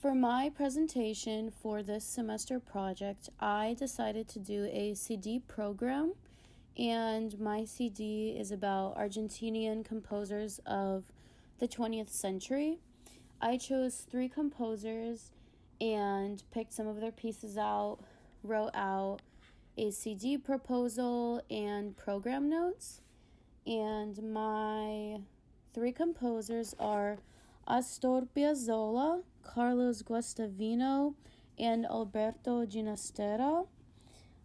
For my presentation for this semester project, I decided to do a CD program, and my CD is about Argentinian composers of the 20th century. I chose 3 composers and picked some of their pieces out, wrote out a CD proposal and program notes, and my 3 composers are Astor Piazzolla, Carlos Guastavino, and Alberto Ginastera.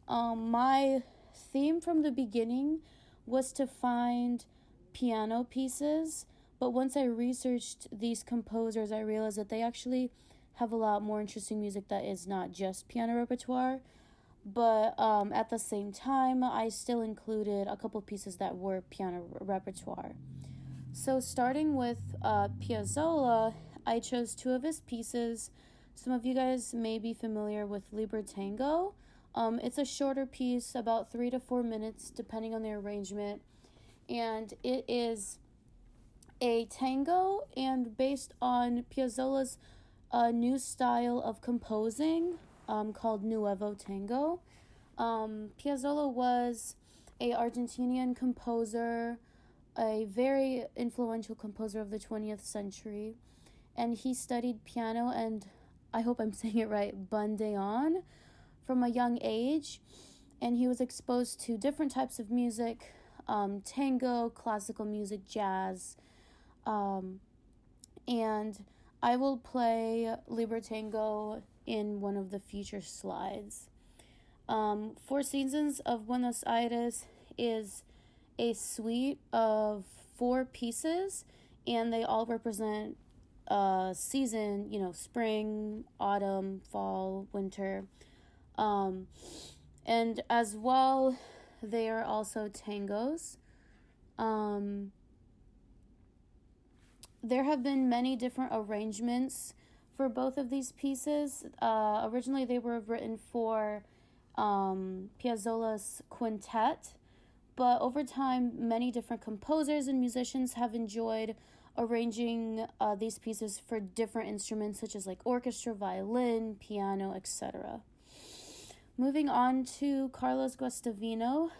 My theme from the beginning was to find piano pieces, but once I researched these composers, I realized that they actually have a lot more interesting music that is not just piano repertoire. But at the same time, I still included a couple pieces that were piano repertoire. So starting with Piazzolla, I chose 2 of his pieces. Some of you guys may be familiar with Liber Tango. It's a shorter piece, about 3 to 4 minutes, depending on the arrangement. And it is a tango and based on Piazzolla's new style of composing called Nuevo Tango. Piazzolla was an Argentinian composer, a very influential composer of the 20th century, and he studied piano and, I hope I'm saying it right, bandeon from a young age, and he was exposed to different types of music, tango, classical music, jazz, and I will play Liber Tango in one of the future slides. Four Seasons of Buenos Aires is a suite of 4 pieces, and they all represent season, spring, autumn, fall, winter. And as well, they are also tangos. There have been many different arrangements for both of these pieces. Originally, they were written for Piazzolla's quintet, but over time, many different composers and musicians have enjoyed arranging these pieces for different instruments, such as like orchestra, violin, piano, etc. Moving on to Carlos Guastavino.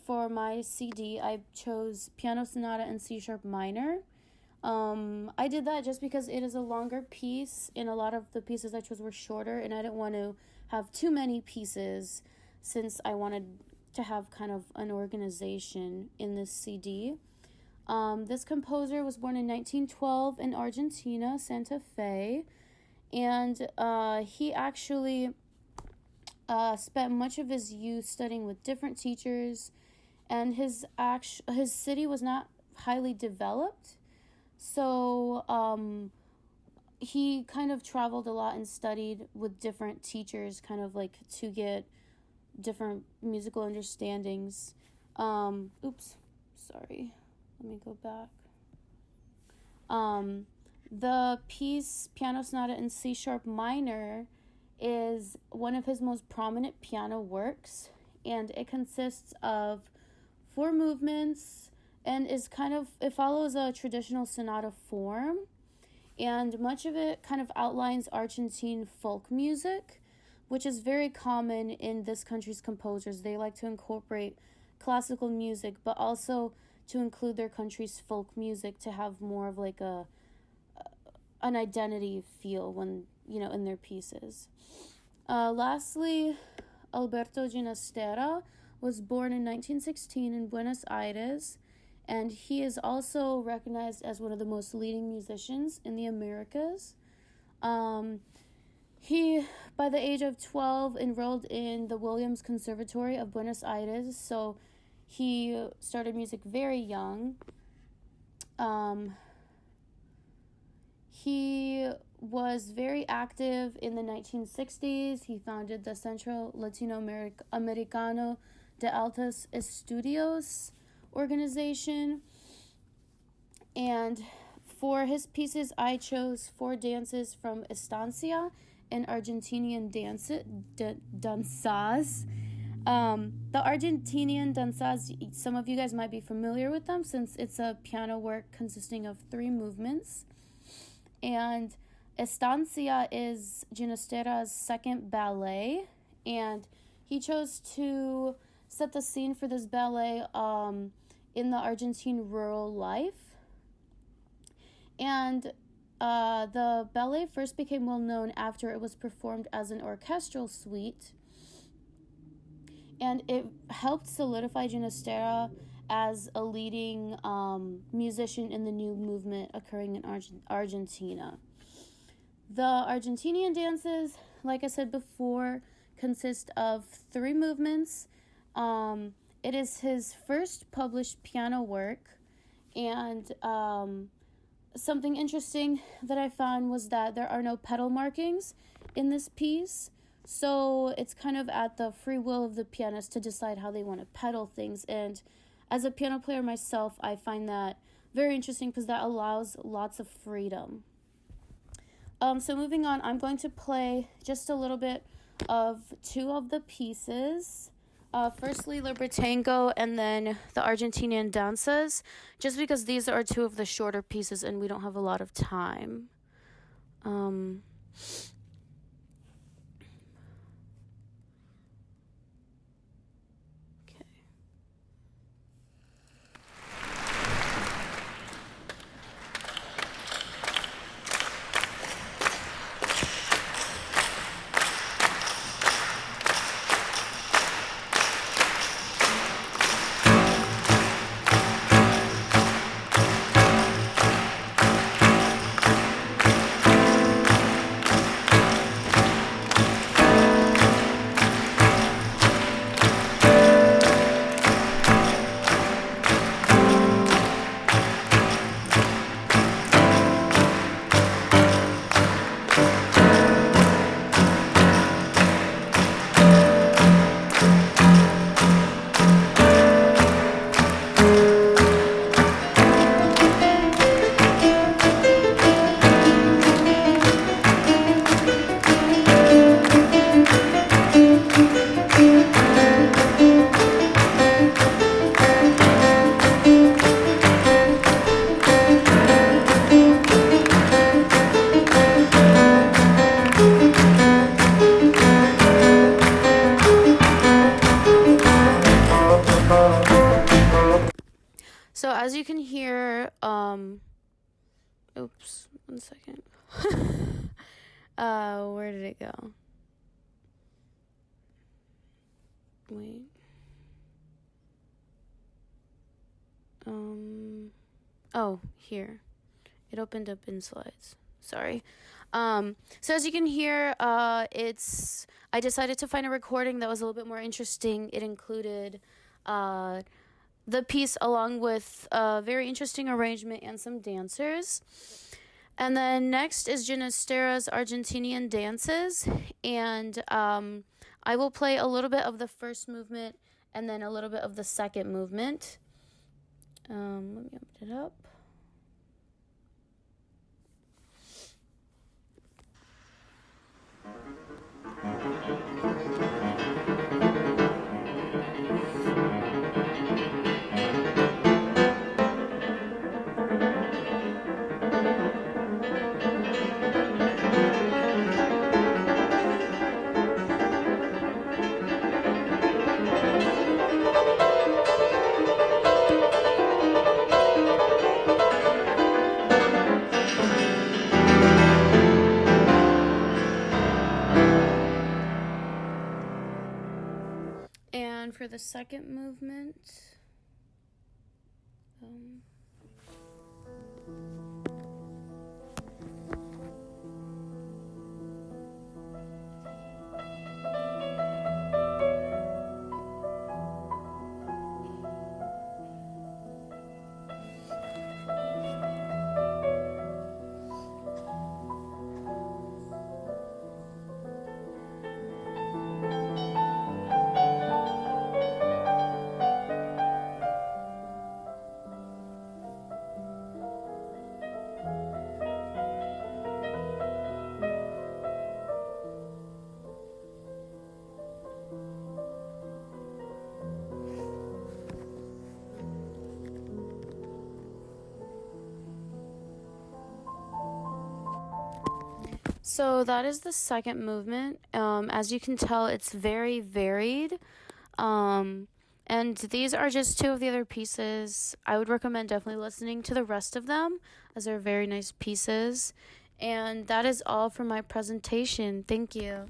For my CD, I chose Piano Sonata in C Sharp minor. I did that just because it is a longer piece, and a lot of the pieces I chose were shorter, and I didn't want to have too many pieces since I wanted to have kind of an organization in this CD. This composer was born in 1912 in Argentina, Santa Fe, and he actually spent much of his youth studying with different teachers, and his city was not highly developed, so he kind of traveled a lot and studied with different teachers, kind of like to get different musical understandings. Let me go back. The piece Piano Sonata in C Sharp minor is one of his most prominent piano works, and it consists of 4 movements and it follows a traditional sonata form, and much of it kind of outlines Argentine folk music, which is very common in this country's composers. They like to incorporate classical music, but also to include their country's folk music to have more of like an identity feel when, in their pieces. Lastly, Alberto Ginastera was born in 1916 in Buenos Aires, and he is also recognized as one of the most leading musicians in the Americas. He, by the age of 12, enrolled in the Williams Conservatory of Buenos Aires, so he started music very young. He was very active in the 1960s. He founded the Centro Latinoamericano de Altos Estudios organization. And for his pieces, I chose 4 dances from Estancia and Argentinian danzas. The Argentinian danzas, some of you guys might be familiar with them since it's a piano work consisting of 3 movements. And Estancia is Ginastera's second ballet, and he chose to set the scene for this ballet in the Argentine rural life. And the ballet first became well known after it was performed as an orchestral suite, and it helped solidify Ginastera as a leading musician in the new movement occurring in Argentina. The Argentinian dances, like I said before, consist of 3 movements. It is his first published piano work, and something interesting that I found was that there are no pedal markings in this piece, so it's kind of at the free will of the pianist to decide how they want to pedal things. And as a piano player myself, I find that very interesting because that allows lots of freedom. So moving on, I'm going to play just a little bit of 2 of the pieces. Firstly, Libertango, and then the Argentinian dances, just because these are 2 of the shorter pieces and we don't have a lot of time. So as you can hear, oops, 1 second. Where did it go? Wait. Oh, here. It opened up in slides. Sorry. So as you can hear, I decided to find a recording that was a little bit more interesting. It included, the piece along with a very interesting arrangement and some dancers. And then next is Ginastera's Argentinian dances, and I will play a little bit of the first movement and then a little bit of the second movement. Let me open it up. And for the second movement, So that is the second movement. As you can tell, it's very varied. Um, and these are just two of the other pieces. I would recommend definitely listening to the rest of them, as they're very nice pieces. And that is all for my presentation. Thank you.